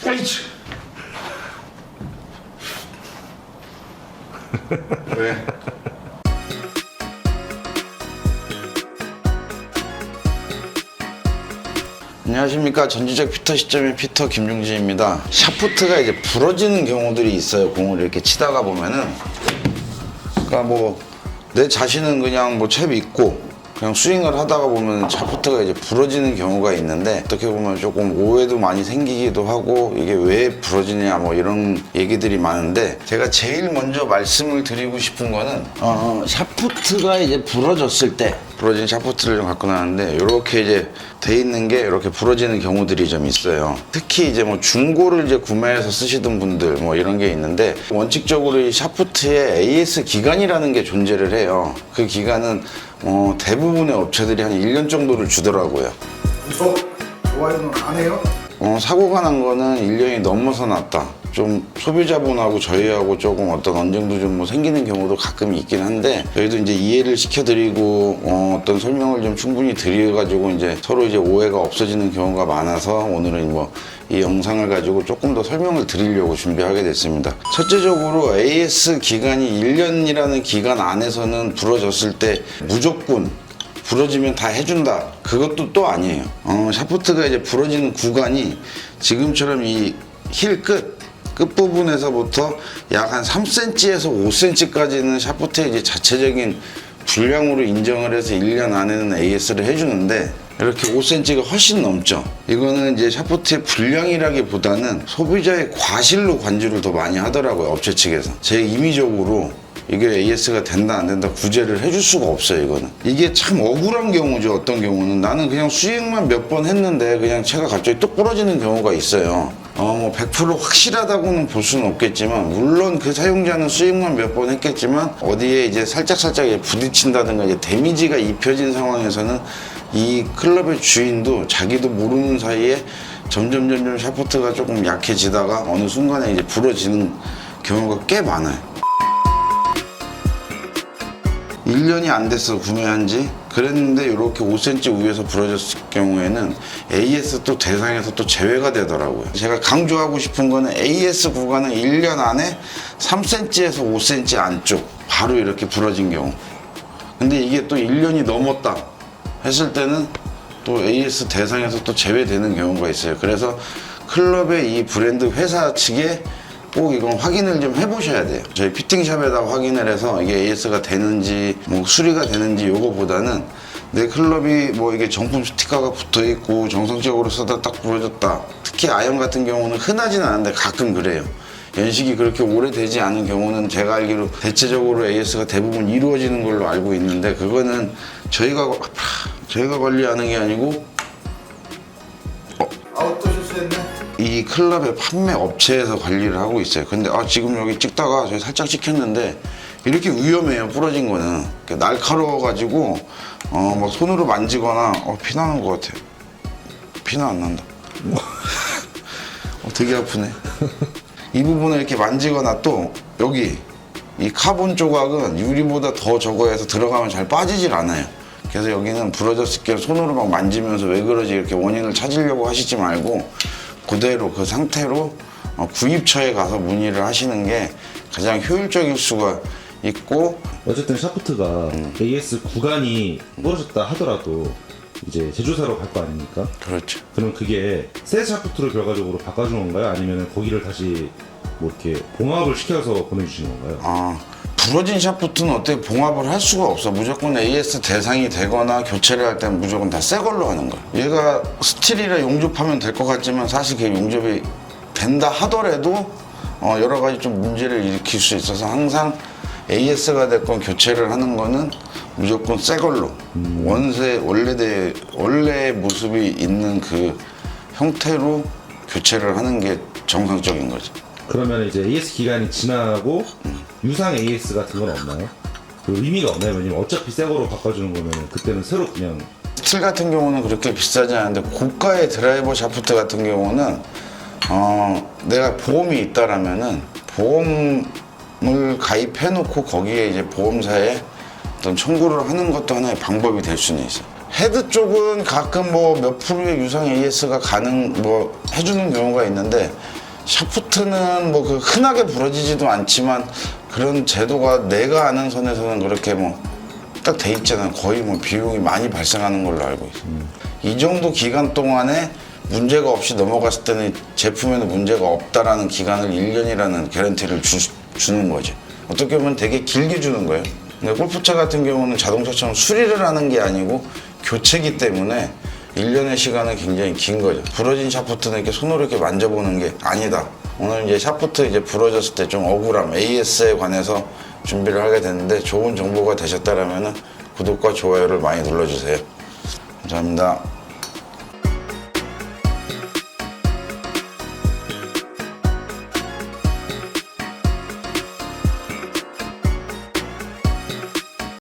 에이치. 왜? 안녕하십니까. 전지적 피터 시점의 피터 김중진입니다. 샤프트가 이제 부러지는 경우들이 있어요. 공을 이렇게 치다가 보면은, 그러니까 뭐 내 자신은 그냥 뭐 채 믿고 그냥 스윙을 하다가 보면 샤프트가 이제 부러지는 경우가 있는데, 어떻게 보면 조금 오해도 많이 생기기도 하고 이게 왜 부러지냐 뭐 이런 얘기들이 많은데, 제가 제일 먼저 말씀을 드리고 싶은 거는 샤프트가 이제 부러졌을 때, 부러진 샤프트를 좀 갖고 나왔는데 이렇게 이제 돼 있는 게 이렇게 부러지는 경우들이 좀 있어요. 특히 이제 뭐 중고를 이제 구매해서 쓰시던 분들 뭐 이런 게 있는데, 원칙적으로 이 샤프트에 AS 기간이라는 게 존재를 해요. 그 기간은 대부분의 업체들이 한 1년 정도를 주더라고요. 좋아요는 안 해요? 사고가 난 거는 1년이 넘어서 났다. 좀 소비자분하고 저희하고 조금 어떤 언쟁도 좀 뭐 생기는 경우도 가끔 있긴 한데, 저희도 이제 이해를 시켜드리고 어떤 설명을 좀 충분히 드려가지고 이제 서로 이제 오해가 없어지는 경우가 많아서, 오늘은 뭐 이 영상을 가지고 조금 더 설명을 드리려고 준비하게 됐습니다. 첫째적으로 AS 기간이 1년이라는 기간 안에서는 부러졌을 때 무조건 부러지면 다 해준다, 그것도 또 아니에요. 샤프트가 이제 부러지는 구간이 지금처럼 이 힐 끝부분에서부터 약 한 3cm에서 5cm까지는 샤프트의 이제 자체적인 분량으로 인정을 해서 1년 안에는 AS를 해주는데, 이렇게 5cm가 훨씬 넘죠. 이거는 이제 샤프트의 분량이라기보다는 소비자의 과실로 관주를 더 많이 하더라고요, 업체 측에서. 제 임의적으로 이게 AS가 된다 안 된다 구제를 해줄 수가 없어요. 이거는 이게 참 억울한 경우죠. 어떤 경우는 나는 그냥 수익만 몇 번 했는데 그냥 채가 갑자기 뚝 부러지는 경우가 있어요. 뭐 100% 확실하다고는 볼 수는 없겠지만, 물론 그 사용자는 수익만 몇 번 했겠지만 어디에 이제 살짝 부딪힌다든가 이제 데미지가 입혀진 상황에서는 이 클럽의 주인도 자기도 모르는 사이에 점점 샤프트가 조금 약해지다가 어느 순간에 이제 부러지는 경우가 꽤 많아요. 1년이 안 됐어, 구매한 지. 그랬는데 이렇게 5cm 위에서 부러졌을 경우에는 AS 또 대상에서 또 제외가 되더라고요. 제가 강조하고 싶은 거는 AS 구간은 1년 안에 3cm에서 5cm 안쪽 바로 이렇게 부러진 경우. 근데 이게 또 1년이 넘었다 했을 때는 또 AS 대상에서 또 제외되는 경우가 있어요. 그래서 클럽의 이 브랜드 회사 측에 꼭 이건 확인을 좀 해보셔야 돼요. 저희 피팅샵에다 확인을 해서 이게 AS가 되는지 뭐 수리가 되는지, 요거보다는 내 클럽이 뭐 이게 정품 스티커가 붙어 있고 정성적으로 쓰다 딱 부러졌다. 특히 아이언 같은 경우는 흔하진 않은데 가끔 그래요. 연식이 그렇게 오래되지 않은 경우는 제가 알기로 대체적으로 AS가 대부분 이루어지는 걸로 알고 있는데, 그거는 저희가 관리하는 게 아니고 아웃도 실수했네. 이 클럽의 판매 업체에서 관리를 하고 있어요. 근데 지금 여기 찍다가 저희 살짝 찍혔는데 이렇게 위험해요. 부러진 거는 날카로워가지고 막 손으로 만지거나 피 나는 것 같아. 피는 안 난다. 되게 아프네. 이 부분을 이렇게 만지거나, 또 여기 이 카본 조각은 유리보다 더 적어서 들어가면 잘 빠지질 않아요. 그래서 여기는 부러졌을 때 손으로 막 만지면서 왜 그러지 이렇게 원인을 찾으려고 하시지 말고, 그대로 그 상태로 구입처에 가서 문의를 하시는 게 가장 효율적일 수가 있고. 어쨌든 샤프트가 AS 구간이 부러졌다 하더라도 이제 제조사로 갈 거 아닙니까? 그렇죠. 그럼 그게 새 샤프트로 결과적으로 바꿔주는 건가요? 아니면 거기를 다시 뭐 이렇게 봉합을 시켜서 보내주시는 건가요? 부러진 샤프트는 어떻게 봉합을 할 수가 없어. 무조건 AS 대상이 되거나 교체를 할 때는 무조건 다 새 걸로 하는 거야. 얘가 스틸이라 용접하면 될 것 같지만 사실 그게 용접이 된다 하더라도 여러 가지 좀 문제를 일으킬 수 있어서, 항상 AS가 됐건 교체를 하는 거는 무조건 새 걸로 원래의 모습이 있는 그 형태로 교체를 하는 게 정상적인 거죠. 그러면 이제 AS 기간이 지나고 유상 AS 같은 건 없나요? 그 의미가 없나요? 왜냐면 어차피 새 거로 바꿔주는 거면 그때는 새로 그냥. 스틸 같은 경우는 그렇게 비싸지 않은데, 고가의 드라이버 샤프트 같은 경우는 내가 보험이 있다라면은 보험을 가입해 놓고 거기에 이제 보험사에 어떤 청구를 하는 것도 하나의 방법이 될 수는 있어요. 헤드 쪽은 가끔 뭐 몇 프로의 유상 AS가 해주는 경우가 있는데 샤프트는 뭐 그 흔하게 부러지지도 않지만 그런 제도가 내가 아는 선에서는 그렇게 뭐 딱 돼 있잖아요. 거의 뭐 비용이 많이 발생하는 걸로 알고 있습니다. 이 정도 기간 동안에 문제가 없이 넘어갔을 때는 제품에는 문제가 없다라는 기간을 1년이라는 개런티를 주는 거죠. 어떻게 보면 되게 길게 주는 거예요. 근데 골프차 같은 경우는 자동차처럼 수리를 하는 게 아니고 교체기 때문에 1년의 시간은 굉장히 긴 거죠. 부러진 샤프트는 이렇게 손으로 이렇게 만져보는 게 아니다. 오늘 이제 샤프트 이제 부러졌을 때 좀 억울함, AS에 관해서 준비를 하게 됐는데 좋은 정보가 되셨다라면 구독과 좋아요를 많이 눌러주세요. 감사합니다.